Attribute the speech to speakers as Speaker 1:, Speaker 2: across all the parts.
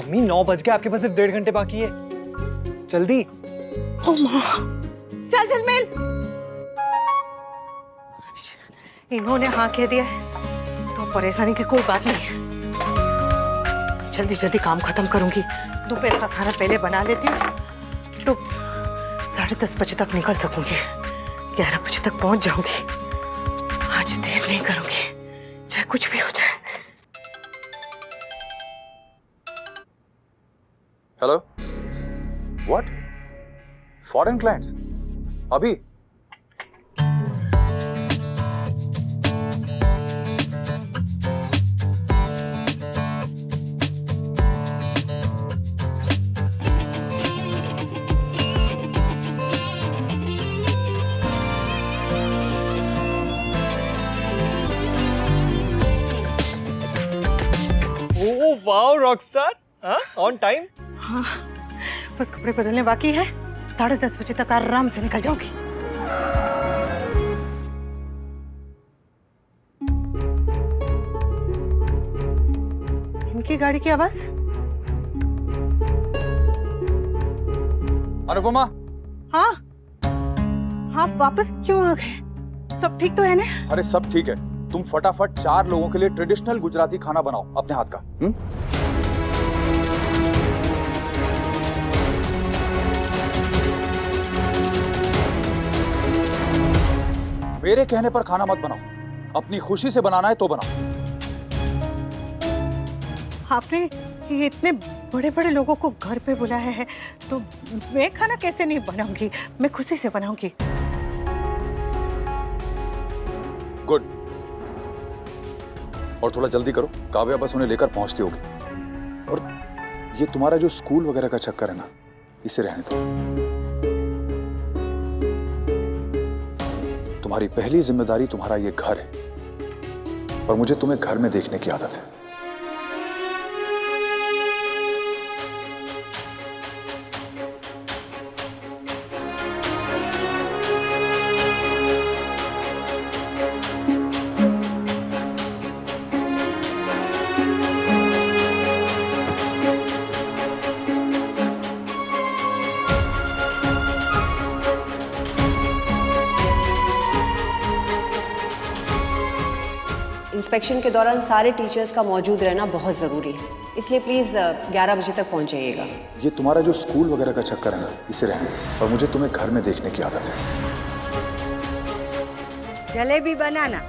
Speaker 1: Mummy 9 बज गए, आपके पास सिर्फ 1.5 घंटे बाकी है, जल्दी।
Speaker 2: ओ माँ, चल जजमेल। इन्होंने हाँ कह दिया है तो परेशानी की कोई बात नहीं है। जल्दी जल्दी काम खत्म करूंगी। दोपहर का खाना पहले बना लेती हूँ तो 10:30 बजे तक निकल सकूंगी। 11 बजे तक पहुंच जाऊंगी। आज देर नहीं करूंगी, चाहे कुछ भी हो जाए।
Speaker 3: Hello, what? फॉरेन क्लाइंट्स अभी?
Speaker 1: Oh wow, Rockstar. हाँ, ऑन टाइम।
Speaker 2: हाँ, बस कपड़े बदलने बाकी है। 10:30 बजे तक आराम से निकल जाऊंगी। इनकी गाड़ी की आवाज।
Speaker 3: अनुपमा,
Speaker 2: हाँ हाँ, वापस क्यों आ गए? सब ठीक तो है ना?
Speaker 3: अरे सब ठीक है। तुम फटाफट 4 लोगों के लिए ट्रेडिशनल गुजराती खाना बनाओ अपने हाथ का। मेरे कहने पर खाना मत बनाओ, अपनी खुशी से बनाना है तो बनाओ।
Speaker 2: आपने ये इतने बड़े बड़े लोगों को घर पे बुलाया है तो मैं खाना कैसे नहीं बनाऊंगी? मैं खुशी से बनाऊंगी।
Speaker 3: गुड। और थोड़ा जल्दी करो, काव्या बस उन्हें लेकर पहुंचती होगी। और ये तुम्हारा जो स्कूल वगैरह का चक्कर है ना, इसे रहने दो। तुम्हारी पहली जिम्मेदारी तुम्हारा ये घर है और मुझे तुम्हें घर में देखने की आदत है।
Speaker 4: इंस्पेक्शन के दौरान सारे टीचर्स का मौजूद रहना बहुत ज़रूरी है, इसलिए प्लीज़ 11 बजे तक पहुंच जाइएगा।
Speaker 3: ये तुम्हारा जो स्कूल वगैरह का चक्कर है ना, इसे रहने दो और मुझे तुम्हें घर में देखने की आदत है।
Speaker 5: जलेबी बनाना।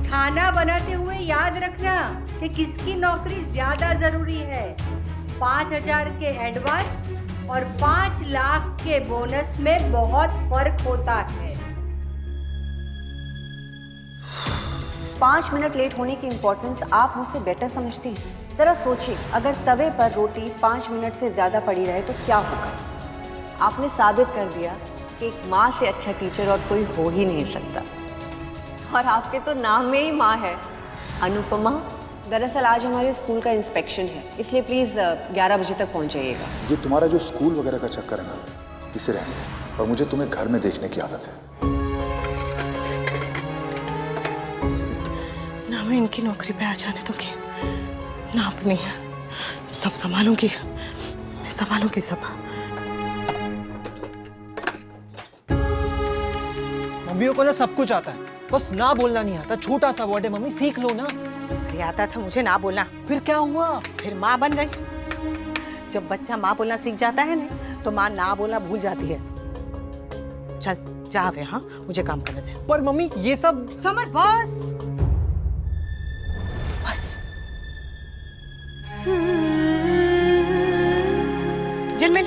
Speaker 5: खाना बनाते हुए याद रखना कि किसकी नौकरी ज्यादा जरूरी है। 5,000 के एडवांस और 5 लाख के बोनस में बहुत फर्क होता है।
Speaker 4: 5 मिनट लेट होने की इम्पोर्टेंस आप मुझसे बेटर समझती हैं। ज़रा सोचिए, अगर तवे पर रोटी 5 मिनट से ज़्यादा पड़ी रहे तो क्या होगा? आपने साबित कर दिया कि एक माँ से अच्छा टीचर और कोई हो ही नहीं सकता। और आपके तो नाम में ही माँ है, अनुपमा। दरअसल आज हमारे स्कूल का इंस्पेक्शन है, इसलिए प्लीज़ 11 बजे तक पहुंच जाइएगा।
Speaker 3: ये तुम्हारा जो स्कूल वगैरह का चक्कर है ना, इसे रहने दो और मुझे तुम्हें घर में देखने की आदत है।
Speaker 2: ना मैं इनकी नौकरी पे आ जाने दूंगी, ना अपनी। सब संभालूंगी, मैं संभालूंगी सब।
Speaker 1: मम्मियों को ना सब कुछ आता है, बस ना बोलना नहीं आता। छोटा सा वर्ड है मम्मी, सीख लो ना।
Speaker 2: अरे आता था मुझे ना बोलना,
Speaker 1: फिर क्या हुआ?
Speaker 2: फिर माँ बन गई। जब बच्चा माँ बोलना सीख जाता है ना तो माँ ना बोलना भूल जाती है। चल जा वे, हाँ मुझे काम करने दे।
Speaker 1: पर मम्मी ये सब।
Speaker 2: समर बस बस। जिनमिन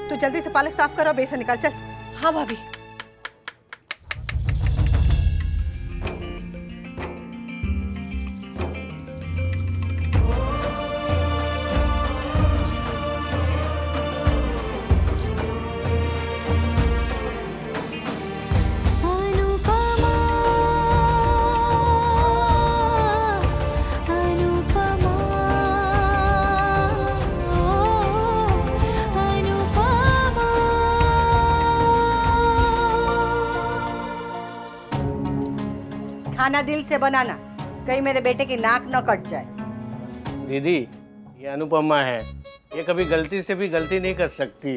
Speaker 2: तू जल्दी से पालक साफ करो, बेसन निकाल। चल।
Speaker 4: हाँ भाभी।
Speaker 6: अनुपमा।
Speaker 5: खाना दिल से बनाना, कहीं मेरे बेटे की नाक न कट जाए।
Speaker 6: दीदी, ये अनुपमा है, ये कभी गलती से भी गलती नहीं कर सकती।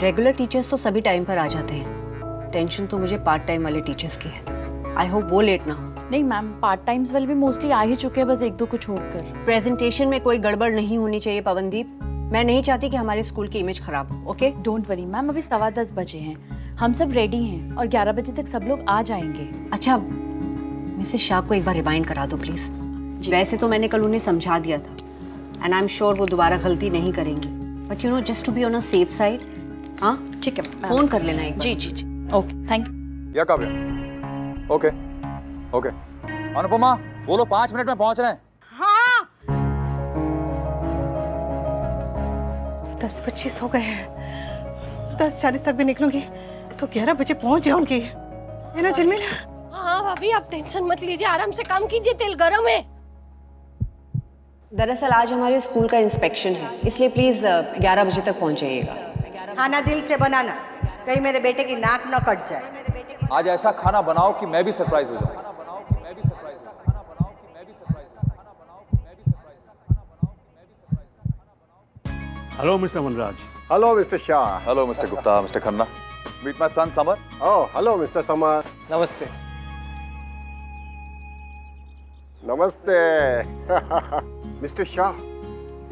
Speaker 4: रेगुलर टीचर्स तो सभी टाइम पर आ जाते हैं, टेंशन तो मुझे पार्ट टाइम वाले टीचर्स की है। आई होप वो लेट ना हो।
Speaker 7: नहीं मैम, पार्ट टाइम्स वाले भी मोस्टली आ ही चुके हैं, बस एक दो को छोड़कर।
Speaker 4: प्रेजेंटेशन में कोई गड़बड़ नहीं होनी चाहिए पवनदीप। मैं नहीं चाहती कि हमारे स्कूल की इमेज खराब हो। ओके,
Speaker 7: डोंट वरी मैम, अभी 10:15 बजे हैं, हम सब रेडी हैं और 11 बजे तक सब लोग आ जाएंगे।
Speaker 4: अच्छा, मिसेस शाह को एक बार रिमाइंड करा दो प्लीज। वैसे तो मैंने कल उन्हें समझा दिया था एंड आई एम श्योर वो दोबारा गलती नहीं करेंगी, but you know just to be on a safe side. हाँ
Speaker 7: ठीक है मैम।
Speaker 4: फोन कर लेना एक बार।
Speaker 7: जी जी जी, ओके, थैंक यू।
Speaker 3: या काव्या? Okay okay. अनुपमा बोलो 5 मिनट में पहुंच रहे हैं।
Speaker 2: हाँ 10:25 हो गए हैं, 10:40 तक भी निकलूंगी तो 11 बजे पहुंच जाऊंगी, है ना झिलमिल?
Speaker 8: हाँ भाभी, आप टेंशन मत लीजिए, आराम से काम कीजिए, तेल गरम है।
Speaker 4: दरअसल आज हमारे स्कूल का इंस्पेक्शन है, इसलिए प्लीज 11 बजे तक पहुंच जाइएगा।
Speaker 5: खाना दिल से बनाना, कहीं मेरे बेटे की नाक न कट जाए।
Speaker 3: आज ऐसा खाना बनाओ कि मैं भी सरप्राइज हो जाऊं।
Speaker 9: Hello, Mr. Manraj.
Speaker 10: Hello, Mr. Shah.
Speaker 3: Hello mister Gupta, mister Khanna. Meet my son Samar.
Speaker 10: Oh, hello, Mr. Samar.
Speaker 1: नमस्ते।
Speaker 10: Namaste. Mr. Shah,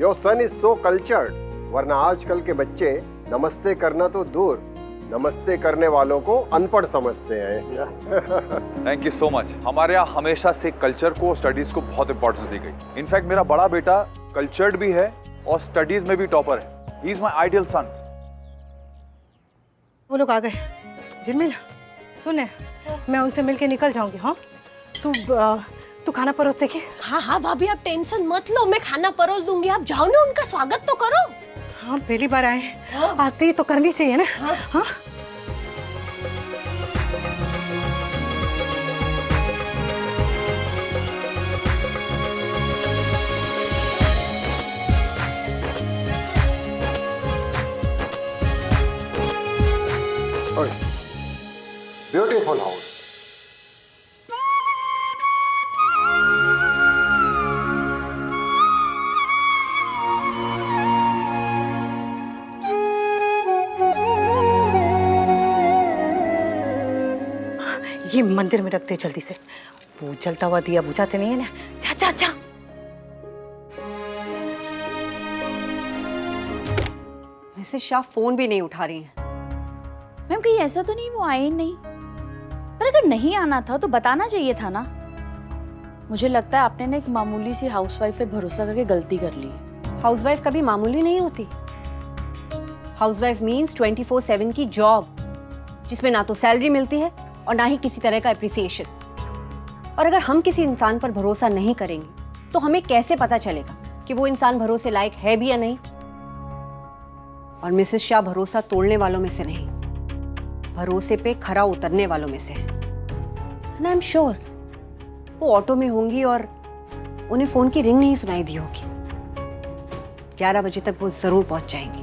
Speaker 10: your son is so cultured. वरना आजकल के बच्चे नमस्ते करना तो दूर, नमस्ते करने वालों को अनपढ़ समझते हैं।
Speaker 3: Thank you so much. हमारे यहाँ हमेशा से कल्चर को, स्टडीज को बहुत इंपॉर्टेंस दी गई। इनफैक्ट मेरा बड़ा बेटा कल्चर्ड भी है और स्टडीज में भी टॉपर है। ही इज माय आइडियल सन।
Speaker 2: वो लोग आ गए। झिलमिल सुने, मैं उनसे मिलके निकल जाऊंगी। हाँ तू खाना परोस देगी।
Speaker 8: हाँ हाँ भाभी, आप टेंशन मत लो, मैं खाना परोस दूंगी, आप जाओ ना, उनका स्वागत तो करो।
Speaker 2: हाँ पहली बार आए, आते ही तो करनी चाहिए ना। हाँ
Speaker 10: ब्यूटीफुल हाउस।
Speaker 2: ये मंदिर में रखते जल्दी से, वो जलता हुआ दिया बुझाते नहीं है ना। जा जा जा।
Speaker 4: मिसेस शाह फोन भी नहीं उठा रही हैं।
Speaker 7: मैम कहीं ऐसा तो नहीं वो आए ही नहीं, पर अगर नहीं आना था तो बताना चाहिए था ना। मुझे लगता है आपने ना एक मामूली सी हाउसवाइफ पे भरोसा करके गलती कर ली है।
Speaker 4: हाउसवाइफ कभी मामूली नहीं होती। हाउसवाइफ मीन्स 24/7 की जॉब, जिसमें ना तो सैलरी मिलती है और ना ही किसी तरह का एप्रिसिएशन। और अगर हम किसी इंसान पर भरोसा नहीं करेंगे तो हमें कैसे पता चलेगा कि वो इंसान भरोसे लायक है भी या नहीं। और मिसेस शाह भरोसा तोड़ने वालों में से नहीं, भरोसे पे खरा उतरने वालों में से है। आई एम श्योर वो ऑटो में होंगी और उन्हें फोन की रिंग नहीं सुनाई दी होगी। 11 बजे तक वो जरूर पहुंच जाएंगी।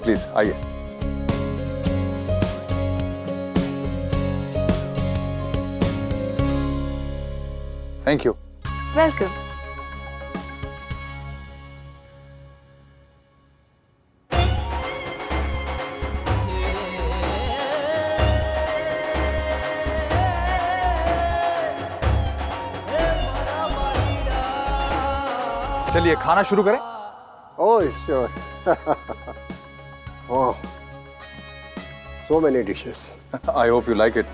Speaker 3: प्लीज आइए। Thank you.
Speaker 4: वेलकम।
Speaker 3: चलिए खाना शुरू करें।
Speaker 10: Oh, sure. Oh, so many dishes.
Speaker 3: I hope you like it.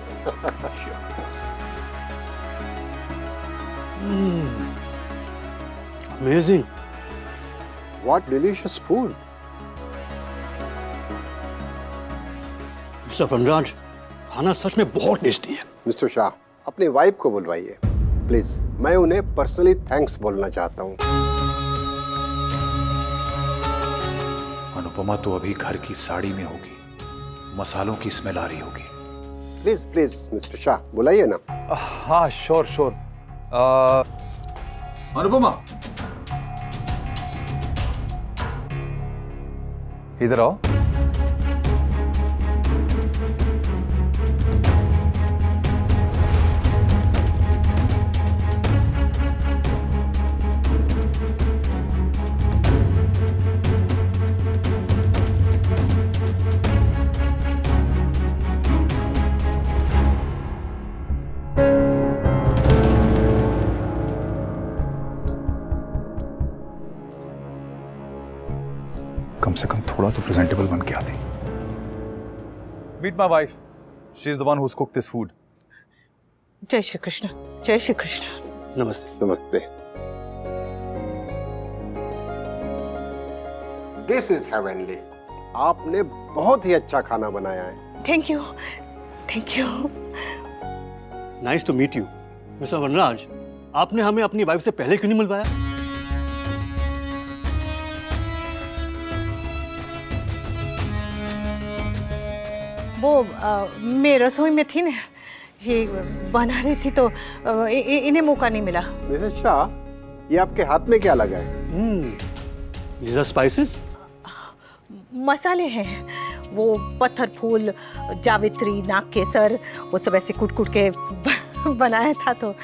Speaker 9: Amazing.
Speaker 10: What delicious food.
Speaker 9: Mister Vanraj, खाना सच में बहुत टेस्टी है।
Speaker 10: मिस्टर शाह, अपनी वाइफ को बुलवाइए प्लीज, मैं उन्हें पर्सनली थैंक्स बोलना चाहता हूँ।
Speaker 3: अनुपमा तो अभी घर की साड़ी में होगी, मसालों की स्मेल आ रही होगी।
Speaker 10: प्लीज प्लीज मिस्टर शाह, बुलाइए ना।
Speaker 3: हाँ श्योर श्योर। अनुपमा, इधर आओ। कम से कम थोड़ा तो प्रेजेंटेबल बन के आती। Meet my wife, she is the one who's cooked this food.
Speaker 2: Jai Shri Krishna, Jai Shri Krishna.
Speaker 9: नमस्ते।
Speaker 10: नमस्ते। This is heavenly. आपने बहुत ही अच्छा खाना बनाया है।
Speaker 2: Thank you, thank you.
Speaker 9: Nice to meet you. Mister Vanraj, आपने हमें अपनी वाइफ से पहले क्यों नहीं मिलवाया?
Speaker 2: वो मैं रसोई में थी ना, ये बना रही थी तो इन्हें मौका नहीं मिला।
Speaker 10: मिसेस शाह, ये आपके हाथ में क्या लगा है?
Speaker 9: These are spices?
Speaker 2: मसाले हैं, वो पत्थर फूल, जावित्री, नाग केसर, वो सब ऐसे कूट कूट के बनाया था तो।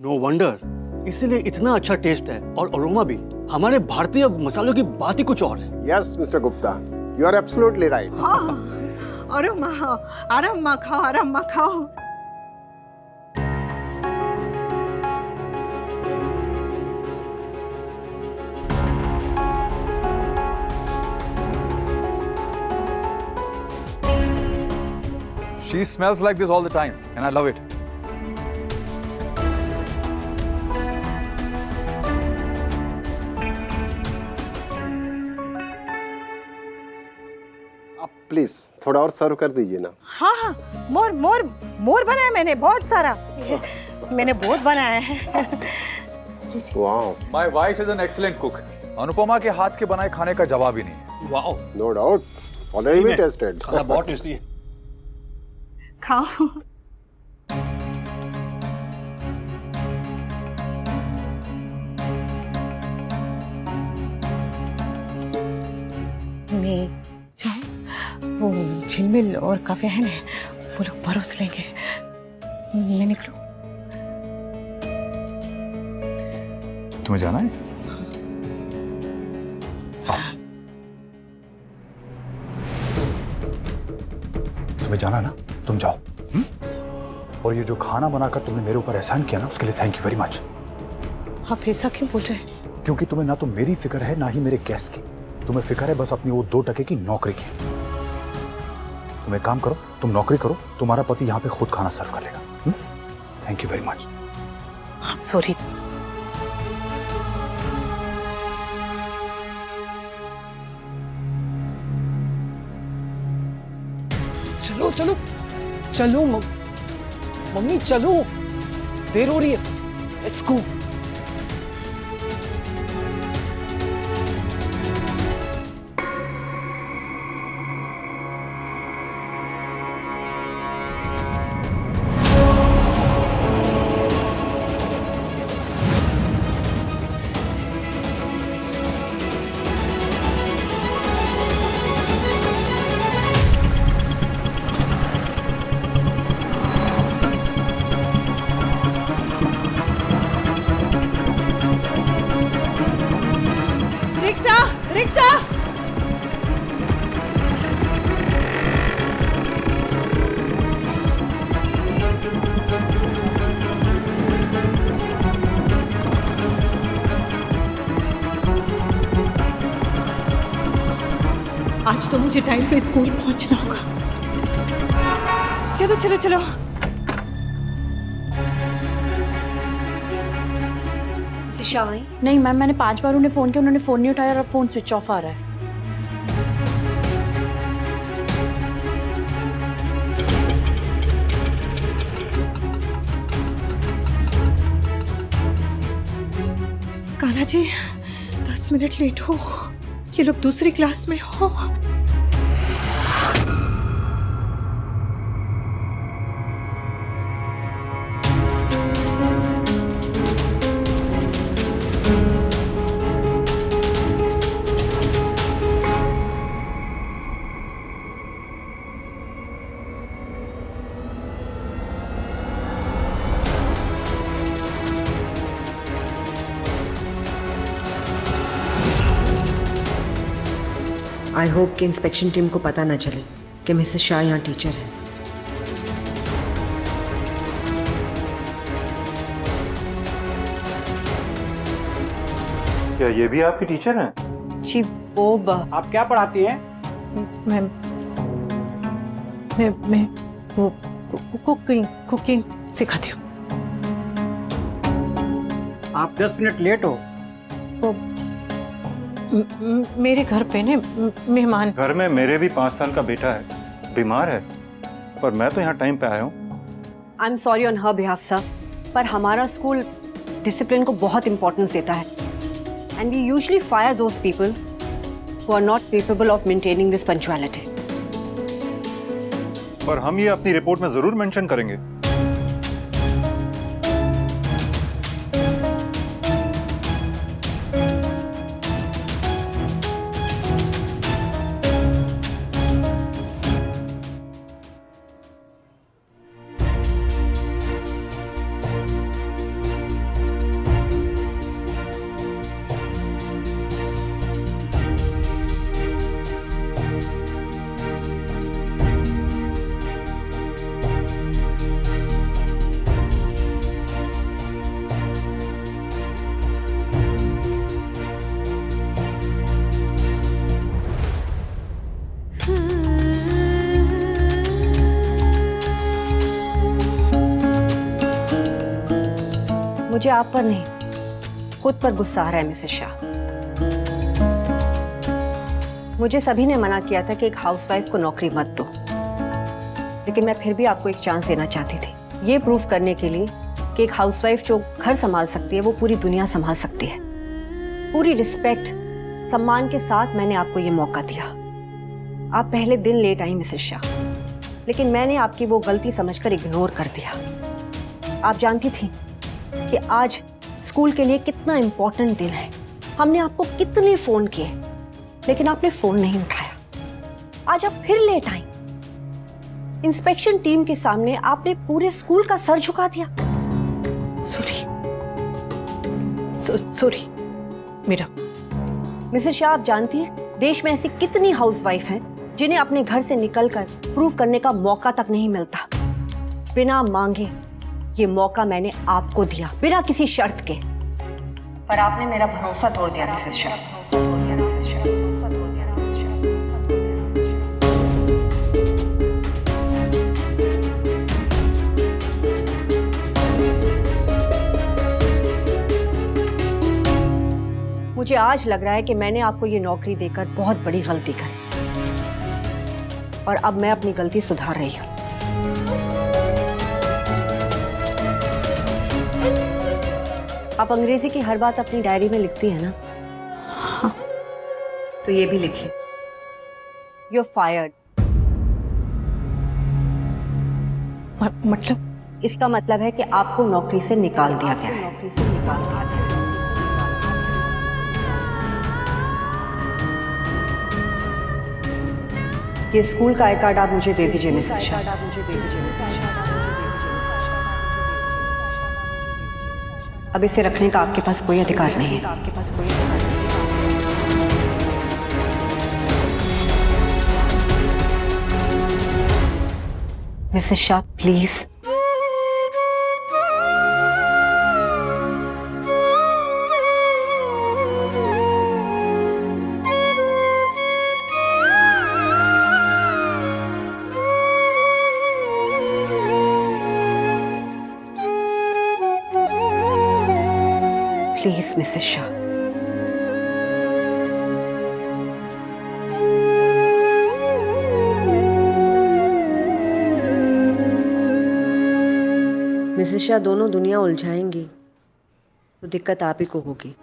Speaker 9: नो वंडर, इसीलिए इतना अच्छा टेस्ट है और अरोमा भी। हमारे भारतीय मसालों की बात ही कुछ और है।
Speaker 10: Yes mister Gupta, you are absolutely right.
Speaker 2: हाँ, अरोमा खाओ, अरोमा खाओ।
Speaker 3: She smells like this all the time and I love it.
Speaker 10: आप प्लीज थोड़ा और सर्व कर दीजिए ना।
Speaker 2: हाँ हाँ, मोर बनाया मैंने बहुत सारा। मैंने बहुत बनाया है।
Speaker 10: Wow,
Speaker 3: My wife is an excellent cook. Anupama के हाथ के बनाए खाने का जवाब ही नहीं है।
Speaker 9: Wow,
Speaker 10: no doubt, already we tested.
Speaker 9: खाना बहुत टेस्टी है।
Speaker 2: खाओ। मैं जाऊं, वो झिलमिल और काफे है ना, वो लोग परोस लेंगे। मैं निकलूं?
Speaker 3: तुम्हें जाना है? तुम्हें जाना ना, तुम जाओ। और ये जो खाना बनाकर तुमने मेरे ऊपर एहसान किया ना, उसके लिए थैंक यू वेरी मच।
Speaker 2: आप ऐसा क्यों बोल रहे हैं?
Speaker 3: क्योंकि तुम्हें ना तो मेरी फिक्र है ना ही मेरे गेस्ट की, तुम्हें फिक्र है बस अपनी वो 2 टके की नौकरी की। तुम एक काम करो, तुम नौकरी करो, तुम्हारा पति यहाँ पे खुद खाना सर्व कर लेगा। Thank you very much.
Speaker 2: Sorry.
Speaker 1: चलो चलो चलो मम्मी चलो, देर हो रही है। Let's go.
Speaker 2: Rickshaw, rickshaw. आज तो मुझे टाइम पे स्कूल पहुंचना होगा। चलो चलो चलो।
Speaker 4: शाह आई?
Speaker 7: नहीं मैम, मैंने 5 बार उन्हें फ़ोन किया, उन्होंने फ़ोन नहीं उठाया और अब फ़ोन स्विच ऑफ आ रहा है।
Speaker 2: जी 10 मिनट लेट हो, ये लोग दूसरी क्लास में हो।
Speaker 4: आई होप कि इंस्पेक्शन टीम को पता न चले कि मिसेस शाह यहाँ टीचर है।
Speaker 3: क्या ये भी आपकी टीचर हैं?
Speaker 4: जी वो
Speaker 1: आप क्या पढ़ाती हैं?
Speaker 2: मैं वो कुकिंग सिखाती हूँ।
Speaker 1: आप 10 मिनट लेट हो।
Speaker 2: मेरे घर पे ने मेहमान।
Speaker 3: घर में मेरे भी 5 साल का बेटा है, बीमार है, पर मैं तो यहाँ टाइम पे आया हूँ।
Speaker 4: I am sorry on her behalf sir, पर हमारा स्कूल डिसिप्लिन को बहुत इंपॉर्टेंस देता है and we usually fire those people who are not capable of maintaining this punctuality.
Speaker 3: पर हम ये अपनी रिपोर्ट में जरूर मेंशन करेंगे।
Speaker 4: मुझे आप पर नहीं, खुद पर गुस्सा आ रहा है मिसेस शाह। मुझे सभी ने मना किया था कि एक हाउसवाइफ को नौकरी मत दो, लेकिन मैं फिर भी आपको एक चांस देना चाहती थी, ये प्रूव करने के लिए कि एक हाउसवाइफ जो घर संभाल सकती है वो पूरी दुनिया संभाल सकती है। पूरी रिस्पेक्ट, सम्मान के साथ मैंने आपको ये मौका दिया। आप पहले दिन लेट आई मिसेस शाह, लेकिन मैंने आपकी वो गलती समझकर इग्नोर कर दिया। आप जानती थी कि आज स्कूल के लिए कितना इंपॉर्टेंट दिन है। हमने आपको कितने फोन किए, लेकिन आपने फोन नहीं उठाया। आज आप फिर लेट आई। इंस्पेक्शन टीम के सामने आपने पूरे स्कूल का सर झुका दिया।
Speaker 2: सॉरी मेरा।
Speaker 4: मिसेस शाह, आप जानती हैं देश में ऐसी कितनी हाउसवाइफ हैं जिन्हें अपने घर से निकलकर प्रूव करने का मौका तक नहीं मिलता। बिना मांगे ये मौका मैंने आपको दिया, बिना किसी शर्त के, पर आपने मेरा भरोसा तोड़ दिया मिसेस शाह। मुझे आज लग रहा है कि मैंने आपको ये नौकरी देकर बहुत बड़ी गलती करी, और अब मैं अपनी गलती सुधार रही हूँ। आप अंग्रेजी की हर बात अपनी डायरी में लिखती है ना? हाँ। तो ये भी लिखिए, यू आर फायर्ड।
Speaker 2: मतलब?
Speaker 4: इसका मतलब है कि आपको नौकरी से निकाल दिया गया है। नौकरी से निकाल दिया गया है। ये स्कूल का आई कार्ड आप मुझे दे दीजिए मिसेस शाह। अब इसे रखने का आपके पास कोई अधिकार नहीं है। आपके पास कोई अधिकार नहीं है। Mrs Shah, please. Please Mrs Shah. Mrs Shah, दोनों दुनिया उलझाएंगी तो दिक्कत आप ही को होगी।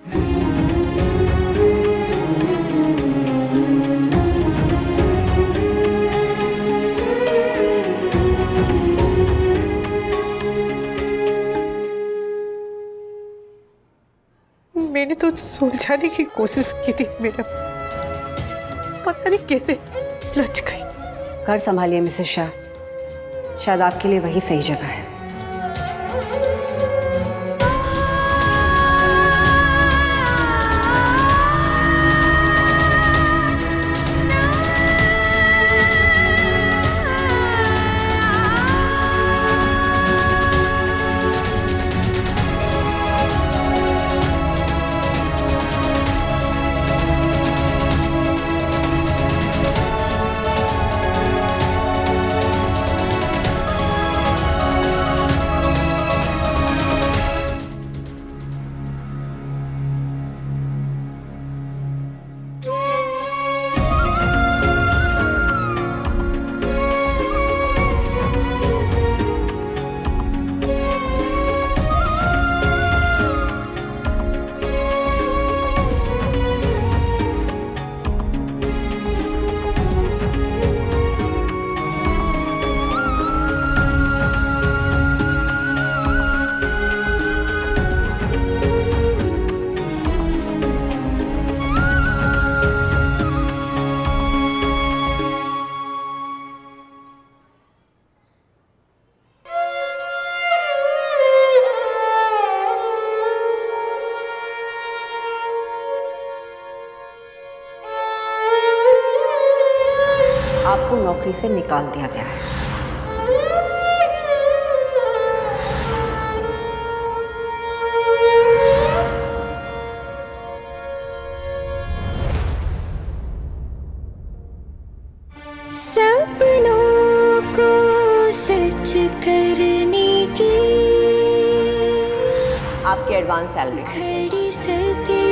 Speaker 2: मैंने तो सुलझाने की कोशिश की थी मैडम, पता नहीं कैसे लच गई।
Speaker 4: घर संभालिए मिसेस शाह, शायद आपके लिए वही सही जगह है। आपको नौकरी से निकाल दिया गया है।
Speaker 11: सपनों को सच करने की
Speaker 4: आपकी एडवांस सैलरी
Speaker 11: घड़ी सदी